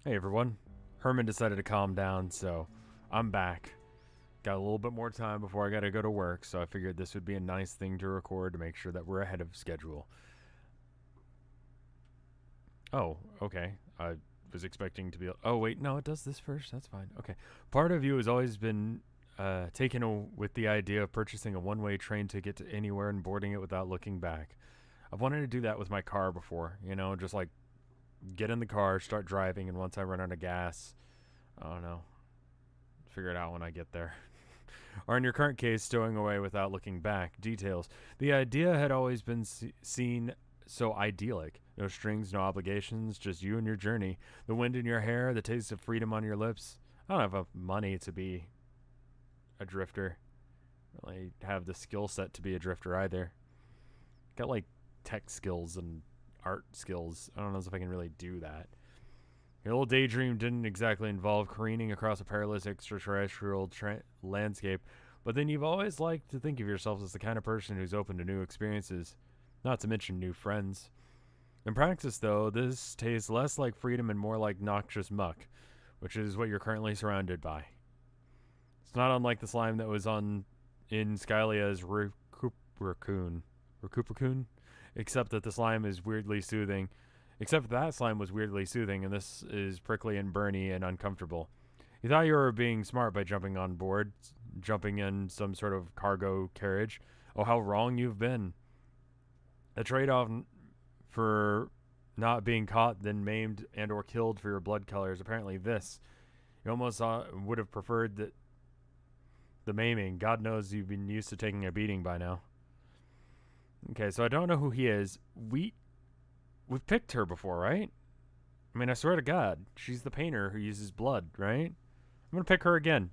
Hey everyone. Herman decided to calm down, so I'm back. Got a little bit more time before I gotta go to work, so I figured this would be a nice thing to record to make sure that we're ahead of schedule. Oh, okay. I was expecting to be. Oh, wait, no, it does this first. That's fine. Okay. Part of you has always been taken with the idea of purchasing a one-way train ticket to anywhere and boarding it without looking back. I've wanted to do that with my car before, just like get in the car, start driving, and once I run out of gas, I don't know, figure it out when I get there. Or in your current case, stowing away without looking back. Details. The idea had always been seen so idyllic. No strings, no obligations, just you and your journey. The wind in your hair, the taste of freedom on your lips. I don't have enough money to be a drifter. I don't really have the skill set to be a drifter either. Got like tech skills and art skills. I don't know if I can really do that. Your little daydream didn't exactly involve careening across a perilous extraterrestrial landscape, but then you've always liked to think of yourself as the kind of person who's open to new experiences, not to mention new friends. In practice, though, this tastes less like freedom and more like noxious muck, which is what you're currently surrounded by. It's not unlike the slime that was in Skylia's Raccoon, except that slime was weirdly soothing, and this is prickly and burny and uncomfortable. You thought you were being smart by jumping on board, jumping in some sort of cargo carriage. Oh, how wrong you've been. The trade-off for not being caught, then maimed and or killed for your blood color is apparently this. You almost would have preferred the maiming. God knows you've been used to taking a beating by now. Okay, so I don't know who he is. We've picked her before, right? I mean, I swear to God, she's the painter who uses blood, right? I'm gonna pick her again.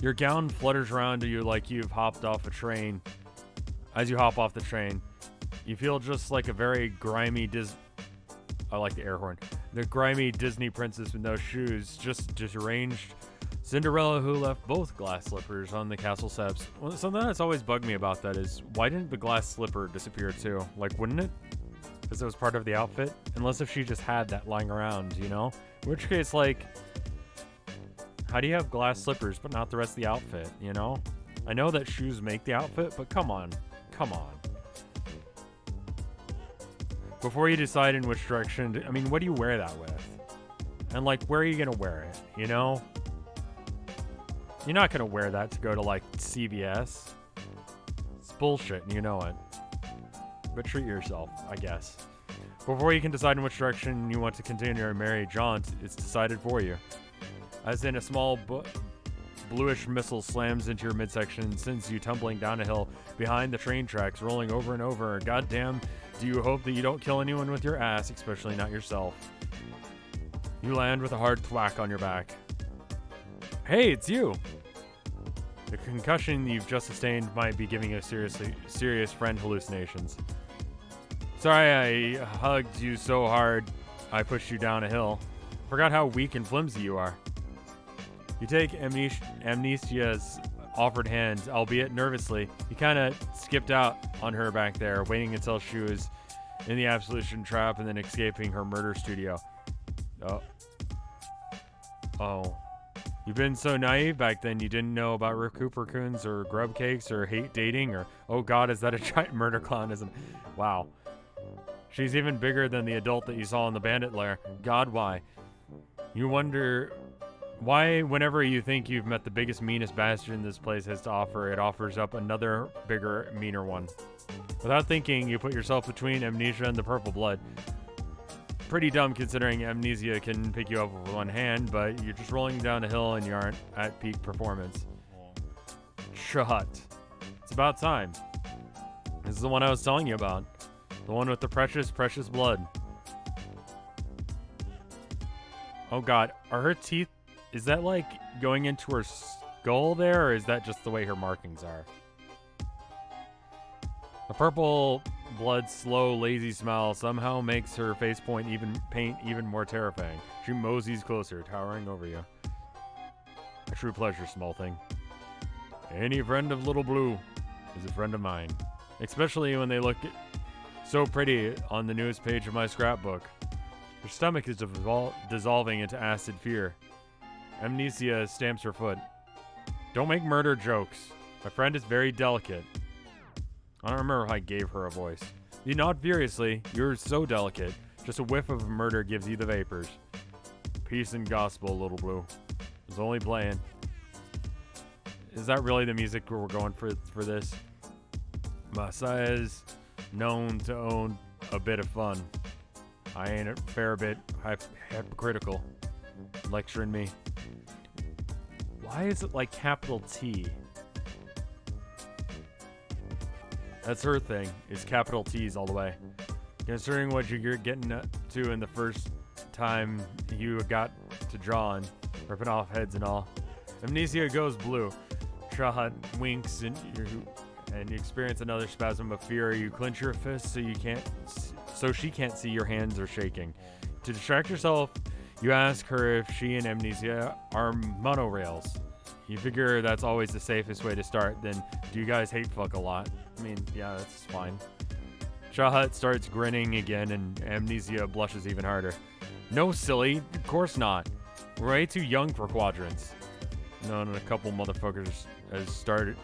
Your gown flutters around to you like you've hopped off a train. As you hop off the train, you feel just like a very grimy I like the air horn. The grimy Disney princess with no shoes, just deranged Cinderella who left both glass slippers on the castle steps. Well, something that's always bugged me about that is, why didn't the glass slipper disappear too? Like, wouldn't it? Because it was part of the outfit? Unless if she just had that lying around, In which case, like, how do you have glass slippers but not the rest of the outfit, I know that shoes make the outfit, but come on. Before you decide in which direction, what do you wear that with? And, like, where are you going to wear it, You're not going to wear that to go to, like, CVS. It's bullshit, and you know it. But treat yourself, I guess. Before you can decide in which direction you want to continue your merry jaunt, it's decided for you. As in a small bluish missile slams into your midsection and sends you tumbling down a hill behind the train tracks, rolling over and over. Goddamn, do you hope that you don't kill anyone with your ass, especially not yourself. You land with a hard thwack on your back. Hey, it's you! The concussion you've just sustained might be giving you serious friend hallucinations. Sorry I hugged you so hard I pushed you down a hill. Forgot how weak and flimsy you are. You take Amnesia's offered hand, albeit nervously. You kind of skipped out on her back there, waiting until she was in the absolution trap and then escaping her murder studio. Oh. You've been so naive back then you didn't know about raccoons or grub cakes or hate dating or, oh God, is that a giant murder clown? Wow. She's even bigger than the adult that you saw in the bandit lair. God, why? You wonder why whenever you think you've met the biggest, meanest bastard this place has to offer, it offers up another bigger, meaner one. Without thinking, you put yourself between Amnesia and the purple blood. Pretty dumb considering Amnesia can pick you up with one hand, but you're just rolling down a hill and you aren't at peak performance. Shut. It's about time. This is the one I was telling you about. The one with the precious, precious blood. Oh God, are her teeth... Is that like going into her skull there, or is that just the way her markings are? The purple blood's slow, lazy smile somehow makes her face paint even more terrifying. She moseys closer, towering over you. A true pleasure, small thing. Any friend of Little Blue is a friend of mine. Especially when they look So pretty on the newest page of my scrapbook. Her stomach is dissolving into acid fear. Amnesia stamps her foot. Don't make murder jokes. My friend is very delicate. I don't remember if I gave her a voice. You nod furiously. You're so delicate. Just a whiff of murder gives you the vapors. Peace and gospel, little blue. It's only playing. Is that really the music we're going for this? Messiah's known to own a bit of fun. I ain't a fair bit hypocritical. Lecturing me. Why is it like capital T? That's her thing, is capital T's all the way. Considering what you're getting to in the first time you got to drawing, ripping off heads and all. Amnesia goes blue. Shahat winks and you experience another spasm of fear. You clench your fists so she can't see your hands are shaking. To distract yourself, you ask her if she and Amnesia are monorails. You figure that's always the safest way to start. Then, do you guys hate fuck a lot? I mean, yeah, that's fine. Shahat starts grinning again, and Amnesia blushes even harder. No, silly, of course not. We're way too young for quadrants. No, and a couple motherfuckers has started.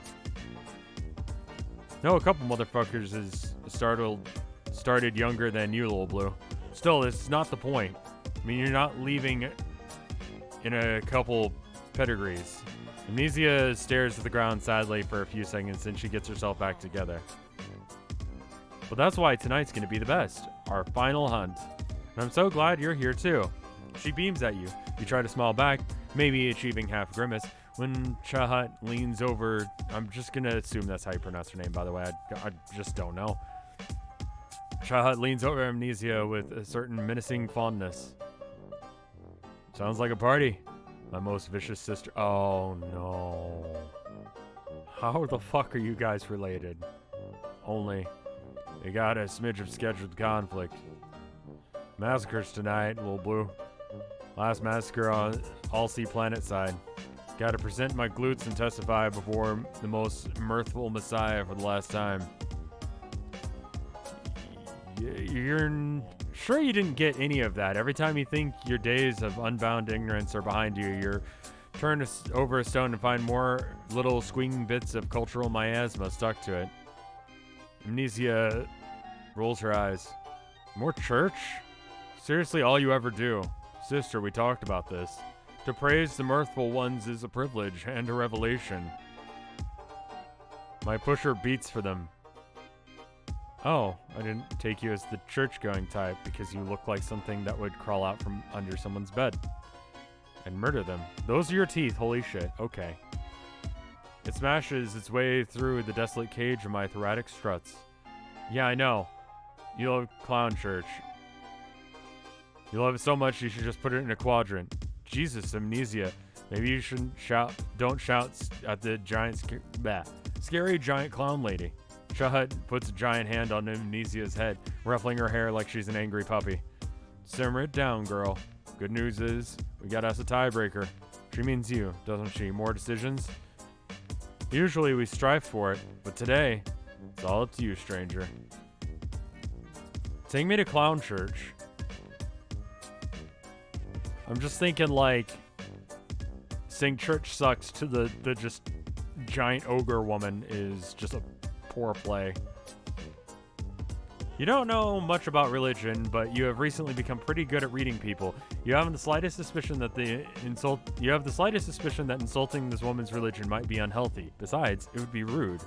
No, a couple motherfuckers has started younger than you, little blue. Still, this is not the point. I mean, you're not leaving in a couple pedigrees. Amnesia stares at the ground sadly for a few seconds, then she gets herself back together. But that's why tonight's going to be the best. Our final hunt. And I'm so glad you're here too. She beams at you. You try to smile back, maybe achieving half a grimace, when Shahat leans over. I'm just going to assume that's how you pronounce her name, by the way. I just don't know. Shahat leans over Amnesia with a certain menacing fondness. Sounds like a party. My most vicious sister. Oh no. How the fuck are you guys related? Only they got a smidge of scheduled conflict. Massacres tonight, little blue. Last massacre on All-Sea Planet side. Gotta present my glutes and testify before the most mirthful messiah for the last time. You're sure you didn't get any of that? Every time you think your days of unbound ignorance are behind you, you're turned over a stone and find more little squeaking bits of cultural miasma stuck to it. Amnesia rolls her eyes. More church? Seriously, all you ever do. Sister, we talked about this. To praise the mirthful ones is a privilege and a revelation. My pusher beats for them. Oh, I didn't take you as the church-going type because you look like something that would crawl out from under someone's bed and murder them. Those are your teeth, holy shit. Okay. It smashes its way through the desolate cage of my thoracic struts. Yeah, I know. You love clown church. You love it so much you should just put it in a quadrant. Jesus, Amnesia. Maybe you shouldn't shout. Don't shout at the giant scary giant clown lady. Shahat puts a giant hand on Amnesia's head, ruffling her hair like she's an angry puppy. Simmer it down, girl. Good news is, we got us a tiebreaker. She means you, doesn't she? More decisions? Usually we strive for it, but today, it's all up to you, stranger. Take me to clown church. I'm just thinking like, saying church sucks to the just giant ogre woman is just a poor play. You don't know much about religion, but you have recently become pretty good at reading people. You have the slightest suspicion that insulting this woman's religion might be unhealthy. Besides, it would be rude.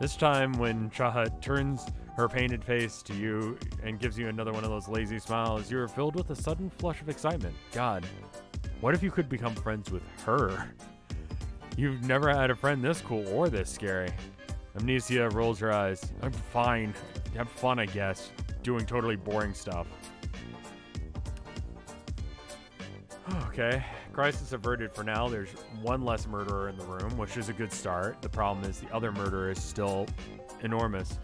This time, when Shahat turns her painted face to you and gives you another one of those lazy smiles, you are filled with a sudden flush of excitement. God, what if you could become friends with her? You've never had a friend this cool or this scary. Amnesia rolls her eyes. I'm fine. Have fun, I guess. Doing totally boring stuff. Okay. Crisis averted for now. There's one less murderer in the room, which is a good start. The problem is the other murderer is still enormous.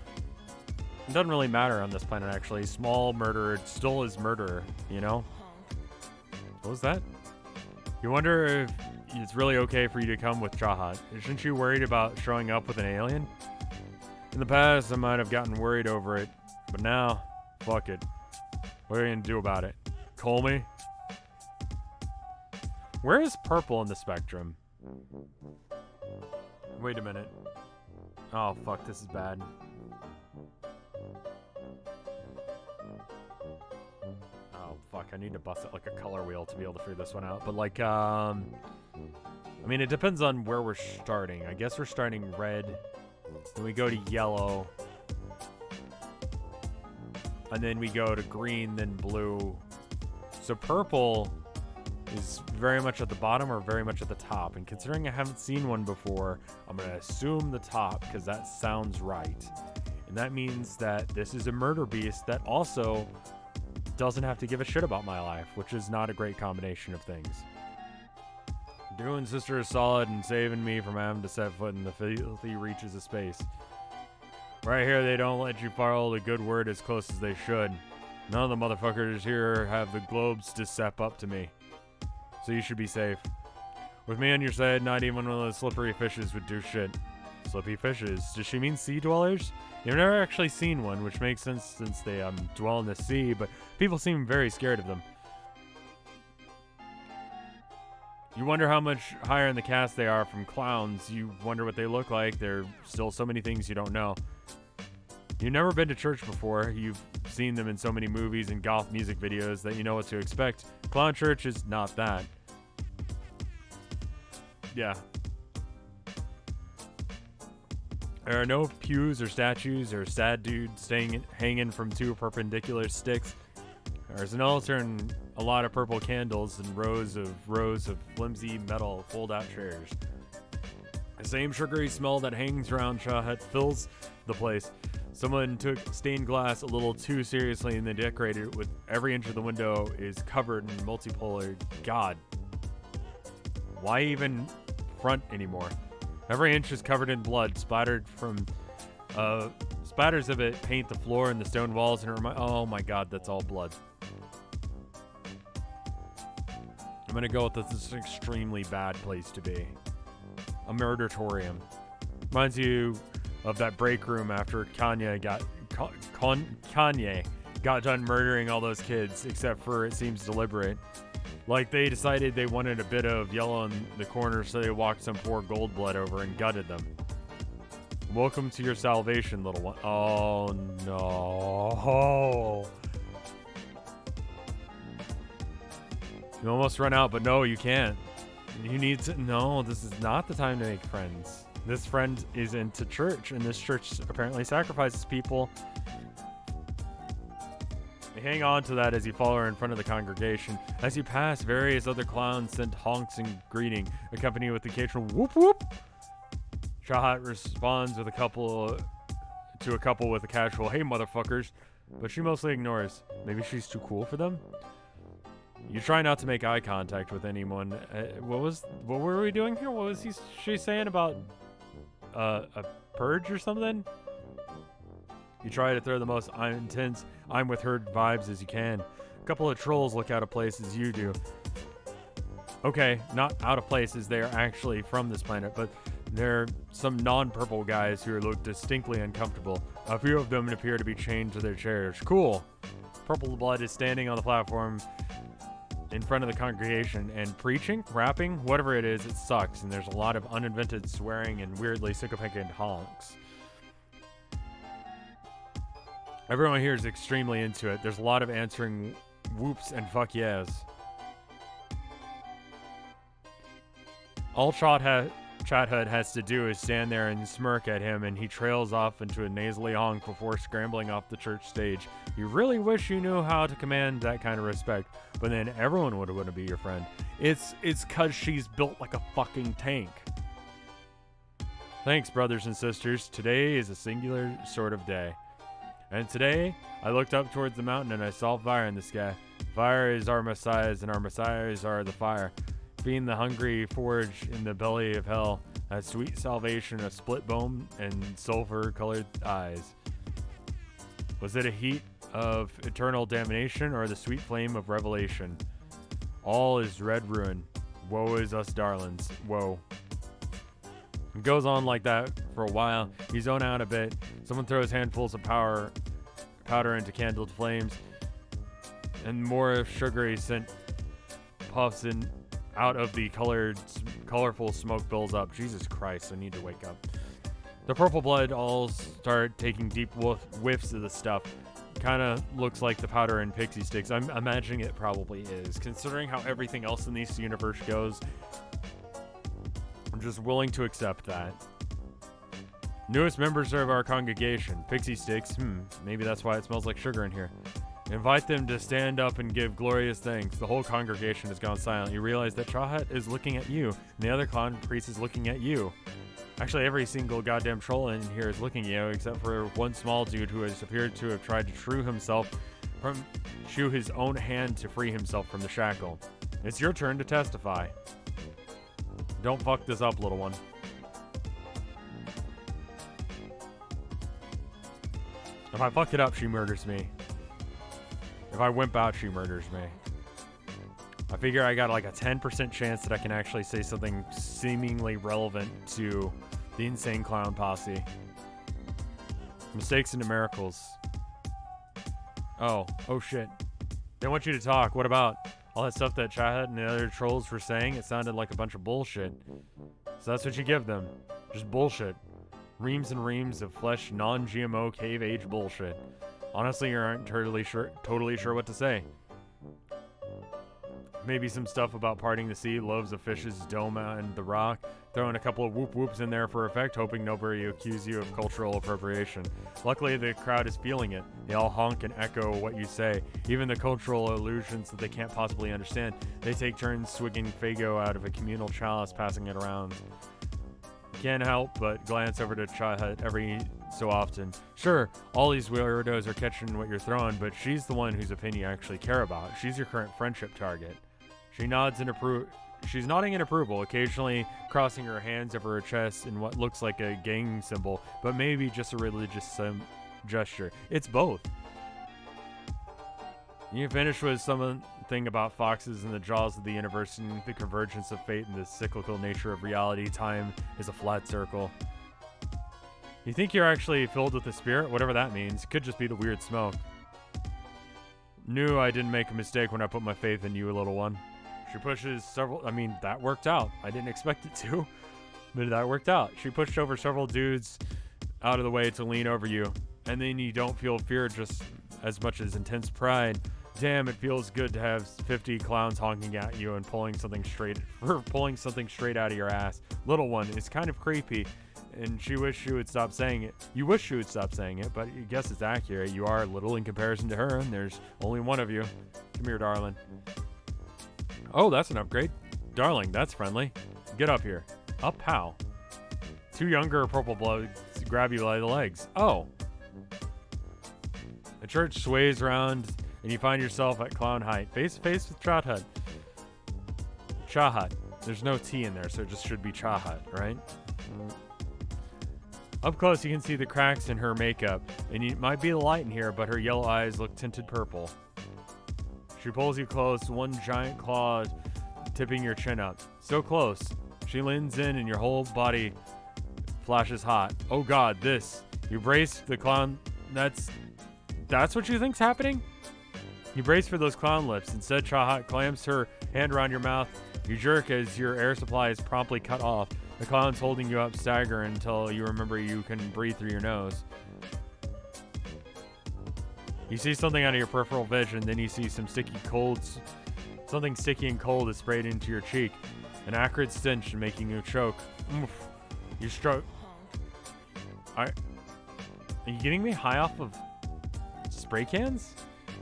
It doesn't really matter on this planet, actually. Small murderer still is murderer, you know? What was that? You wonder if it's really okay for you to come with Shahat. Isn't she worried about showing up with an alien? In the past, I might have gotten worried over it, but now, fuck it. What are you gonna do about it? Call me? Where is purple in the spectrum? Wait a minute. Oh, fuck, this is bad. Oh, fuck, I need to bust out like a color wheel to be able to figure this one out. But like, I mean, it depends on where we're starting. I guess we're starting red. Then we go to yellow. And then we go to green, then blue. So purple is very much at the bottom or very much at the top. And considering I haven't seen one before, I'm going to assume the top because that sounds right. And that means that this is a murder beast that also doesn't have to give a shit about my life, which is not a great combination of things. Doing sister is solid and saving me from having to set foot in the filthy reaches of space. Right here, they don't let you follow the good word as close as they should. None of the motherfuckers here have the globes to step up to me. So you should be safe. With me on your side, not even one of those slippery fishes would do shit. Slippy fishes? Does she mean sea dwellers? You've never actually seen one, which makes sense since they dwell in the sea, but people seem very scared of them. You wonder how much higher in the cast they are from clowns. You wonder what they look like. There are still so many things you don't know. You've never been to church before. You've seen them in so many movies and goth music videos that you know what to expect. Clown church is not that. Yeah. There are no pews or statues or sad dudes hanging from two perpendicular sticks. There's an altar and a lot of purple candles and rows of flimsy metal fold-out chairs. The same sugary smell that hangs around Shah Hut fills the place. Someone took stained glass a little too seriously and they decorated it with every inch of the window is covered in multipolar. God. Why even front anymore? Every inch is covered in blood, splattered from spatters of it paint the floor and the stone walls and oh my God, that's all blood. I'm gonna go with this. This is an extremely bad place to be. A murdertorium. Reminds you of that break room after Kanye got done murdering all those kids, except for it seems deliberate. Like they decided they wanted a bit of yellow in the corner, so they walked some poor gold blood over and gutted them. Welcome to your salvation, little one. Oh no. You almost run out, but no, you can't. You need to. No, this is not the time to make friends. This friend is into church, and this church apparently sacrifices people. You hang on to that as you follow her in front of the congregation. As you pass, various other clowns send honks and greeting, accompanied with the occasional whoop whoop. Shahat responds with a couple with a casual, "Hey, motherfuckers," but she mostly ignores. Maybe she's too cool for them? You try not to make eye contact with anyone. What were we doing here? What was she saying about a purge or something? You try to throw the most intense I'm with her vibes as you can. A couple of trolls look out of place as you do. Okay, not out of place as they are actually from this planet, but there are some non-purple guys who look distinctly uncomfortable. A few of them appear to be chained to their chairs. Cool. Purple blood is standing on the platform in front of the congregation and preaching, rapping, whatever it is, it sucks, and there's a lot of uninvented swearing and weirdly sycophantic honks. Everyone here is extremely into it. There's a lot of answering whoops and fuck yes. All Chat Hut has to do is stand there and smirk at him, and he trails off into a nasally honk before scrambling off the church stage. You really wish you knew how to command that kind of respect, but then everyone would want to be your friend. It's cause she's built like a fucking tank. Thanks, brothers and sisters. Today is a singular sort of day. And today, I looked up towards the mountain and I saw fire in the sky. Fire is our messiahs, and our messiahs are the fire. Feeding the hungry forge in the belly of hell, a sweet salvation of split bone and sulfur-colored eyes. Was it a heat of eternal damnation or the sweet flame of revelation? All is red ruin. Woe is us darlings. Woe. It goes on like that for a while. You zone out a bit. Someone throws handfuls of powder into candled flames, and more sugary scent puffs in out of the colorful smoke builds up. Jesus Christ, I need to wake up. The purple blood all start taking deep whiffs of the stuff. Kind of looks like the powder in pixie sticks. I'm imagining it probably is. Considering how everything else in this universe goes, I'm just willing to accept that. Newest members of our congregation. Pixie sticks. Maybe that's why it smells like sugar in here. Invite them to stand up and give glorious thanks. The whole congregation has gone silent. You realize that Chahat is looking at you, and the other clown priest is looking at you. Actually, every single goddamn troll in here is looking at you, except for one small dude who has appeared to have tried to chew his own hand to free himself from the shackle. It's your turn to testify. Don't fuck this up, little one. If I fuck it up, she murders me. If I wimp out, she murders me. I figure I got like a 10% chance that I can actually say something seemingly relevant to the insane clown posse. Mistakes into miracles. Oh shit. They want you to talk. What about all that stuff that Chahat and the other trolls were saying? It sounded like a bunch of bullshit. So that's what you give them. Just bullshit. Reams and reams of flesh, non-GMO cave-age bullshit. Honestly, you aren't totally sure what to say. Maybe some stuff about parting the sea, loaves of fishes, dome and the rock. Throwing a couple of whoop-whoops in there for effect, hoping nobody accuse you of cultural appropriation. Luckily, the crowd is feeling it. They all honk and echo what you say. Even the cultural allusions that they can't possibly understand. They take turns swigging Fago out of a communal chalice, passing it around. Can't help but glance over to Chahat every so often. Sure, all these weirdos are catching what you're throwing, but she's the one whose opinion you actually care about. She's your current friendship target. She nods in She's nodding in approval, occasionally crossing her hands over her chest in what looks like a gang symbol, but maybe just a religious gesture. It's both. You finish with something about foxes in the jaws of the universe and the convergence of fate and the cyclical nature of reality. Time is a flat circle. You think you're actually filled with the spirit? Whatever that means. Could just be the weird smoke. Knew I didn't make a mistake when I put my faith in you, little one. She pushes several... I mean, that worked out. I didn't expect it to, but that worked out. She pushed over several dudes out of the way to lean over you, and then you don't feel fear just as much as intense pride. Damn, it feels good to have 50 clowns honking at you and pulling something straight out of your ass. Little one, it's kind of creepy, and she wish she would stop saying it. You wish she would stop saying it, but I guess it's accurate. You are little in comparison to her, and there's only one of you. Come here, darling. Oh, that's an upgrade. Darling, that's friendly. Get up here. Up how? Two younger purple bloods grab you by the legs. Oh. The church sways around, and you find yourself at clown height, face to face with Chahat. Chahat. There's no T in there, so it just should be Chahat, right? Up close, you can see the cracks in her makeup, and it might be the light in here, but her yellow eyes look tinted purple. She pulls you close, one giant claw tipping your chin up. So close. She leans in, and your whole body flashes hot. Oh God, this. You brace the clown. That's what you think's happening? You brace for those clown lips. Instead, Chahat clamps her hand around your mouth. You jerk as your air supply is promptly cut off. The clown's holding you up, stagger until you remember you can breathe through your nose. You see something out of your peripheral vision, then you see something sticky and cold is sprayed into your cheek. An acrid stench making you choke. Oof. You stroke. Are you getting me high off of spray cans?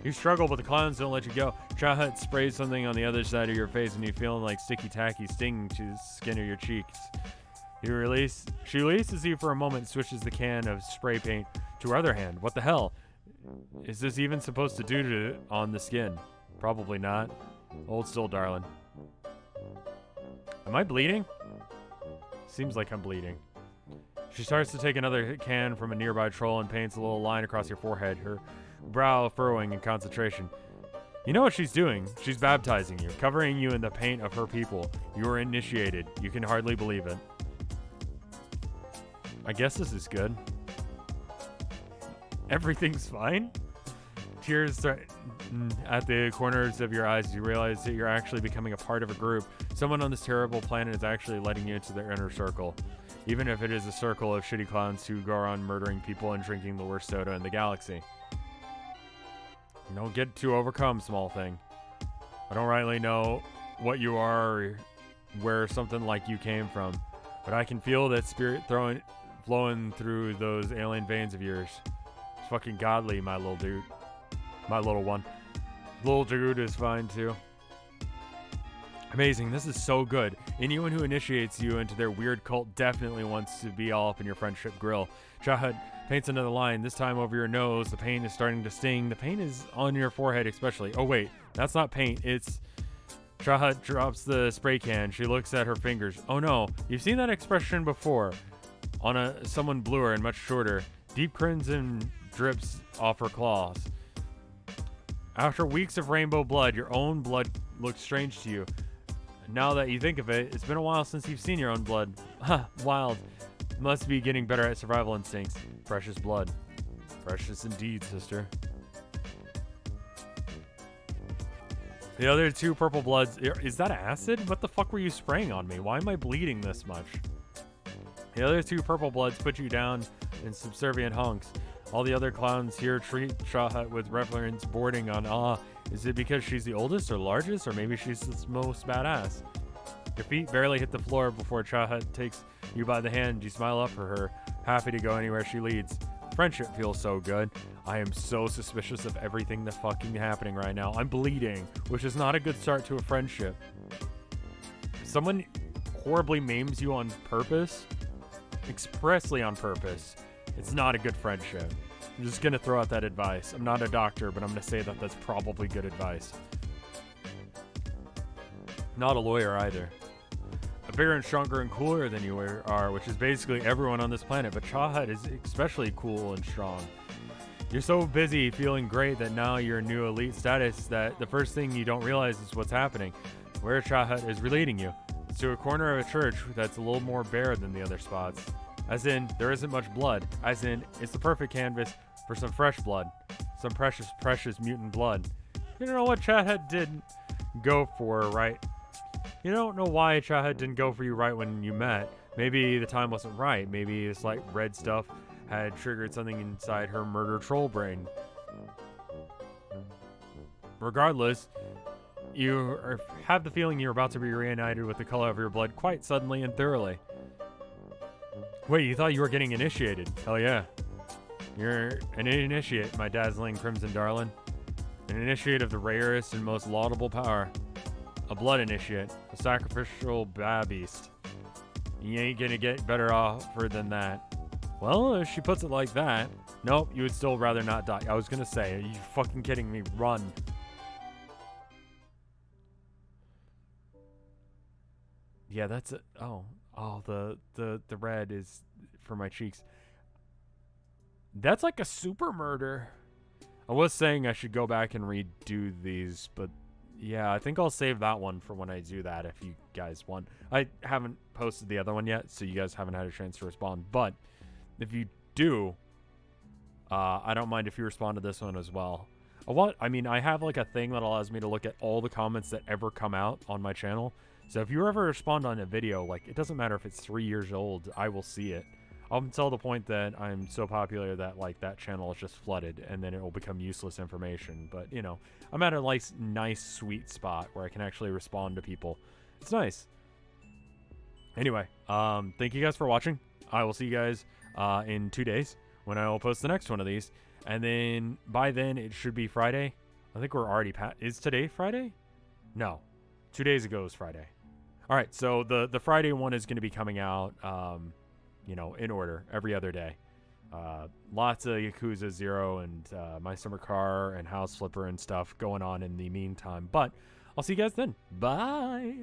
You struggle, but the clowns don't let you go. Chahat sprays something on the other side of your face, and you feel like sticky tacky stinging to the skin of your cheeks. She releases you for a moment, switches the can of spray paint to her other hand. What the hell is this even supposed to do on the skin? Probably not. Hold still, darling. Am I bleeding? Seems like I'm bleeding. She starts to take another can from a nearby troll and paints a little line across your forehead, her brow furrowing in concentration. You know what she's doing? She's baptizing you, covering you in the paint of her people. You are initiated. You can hardly believe it. I guess this is good. Everything's fine? Tears start at the corners of your eyes. You realize that you're actually becoming a part of a group. Someone on this terrible planet is actually letting you into their inner circle. Even if it is a circle of shitty clowns who go around murdering people and drinking the worst soda in the galaxy. Don't get too overcome, small thing. I don't rightly know what you are or where something like you came from, but I can feel that spirit flowing through those alien veins of yours. It's fucking godly, my little dude. My little one. Little dude is fine too. Amazing. This is so good. Anyone who initiates you into their weird cult definitely wants to be all up in your friendship grill. Shahad paints another line, this time over your nose. The pain is starting to sting. The pain is on your forehead especially. Oh wait, that's not paint. It's... Shahad drops the spray can. She looks at her fingers. Oh no, you've seen that expression before. On someone bluer and much shorter. Deep crimson drips off her claws. After weeks of rainbow blood, your own blood looks strange to you. Now that you think of it, it's been a while since you've seen your own blood. Ha, wild. Must be getting better at survival instincts. Precious blood. Precious indeed, sister. The other two purple bloods... Is that acid? What the fuck were you spraying on me? Why am I bleeding this much? The other two purple bloods put you down in subservient hunks. All the other clowns here treat Shahad with reverence, bordering on awe. Is it because she's the oldest or largest, or maybe she's the most badass? Your feet barely hit the floor before Shahad takes you by the hand. You smile up for her, happy to go anywhere she leads. Friendship feels so good. I am so suspicious of everything that's fucking happening right now. I'm bleeding, which is not a good start to a friendship. If someone horribly maims you on purpose, expressly on purpose, it's not a good friendship. I'm just going to throw out that advice. I'm not a doctor, but I'm going to say that that's probably good advice. Not a lawyer either. Bigger and stronger and cooler than you are, which is basically everyone on this planet, but Shahad is especially cool and strong. You're so busy feeling great that now you're new elite status that the first thing you don't realize is what's happening. Where Shahad is relating you. It's to a corner of a church that's a little more bare than the other spots. As in, there isn't much blood. As in, it's the perfect canvas for some fresh blood. Some precious, precious mutant blood. You don't know what Shahad didn't go for, right? You don't know why Shahad didn't go for you right when you met. Maybe the time wasn't right. Maybe this like red stuff had triggered something inside her murder troll brain. Regardless, you have the feeling you're about to be reunited with the color of your blood quite suddenly and thoroughly. Wait, you thought you were getting initiated? Hell yeah. You're an initiate, my dazzling crimson darling. An initiate of the rarest and most laudable power. A blood initiate. A sacrificial beast. You ain't gonna get better offer than that. Well, if she puts it like that. Nope, you would still rather not die. I was gonna say, are you fucking kidding me? Run. Yeah, that's it. Oh, the red is for my cheeks. That's like a super murder. I was saying I should go back and redo these, but yeah, I think I'll save that one for when I do that if you guys want. I haven't posted the other one yet, so you guys haven't had a chance to respond. But if you do, I don't mind if you respond to this one as well. I mean, I have like a thing that allows me to look at all the comments that ever come out on my channel. So if you ever respond on a video, like, it doesn't matter if it's 3 years old, I will see it. Up until the point that I'm so popular that, like, that channel is just flooded, and then it will become useless information. But, you know, I'm at a nice, sweet spot where I can actually respond to people. It's nice. Anyway, thank you guys for watching. I will see you guys in 2 days when I will post the next one of these. And then, by then, it should be Friday. I think we're already is today Friday? No. 2 days ago was Friday. All right, so the Friday one is going to be coming out, you know, in order every other day. Lots of Yakuza 0 and My Summer Car and House Flipper and stuff going on in the meantime. But I'll see you guys then. Bye.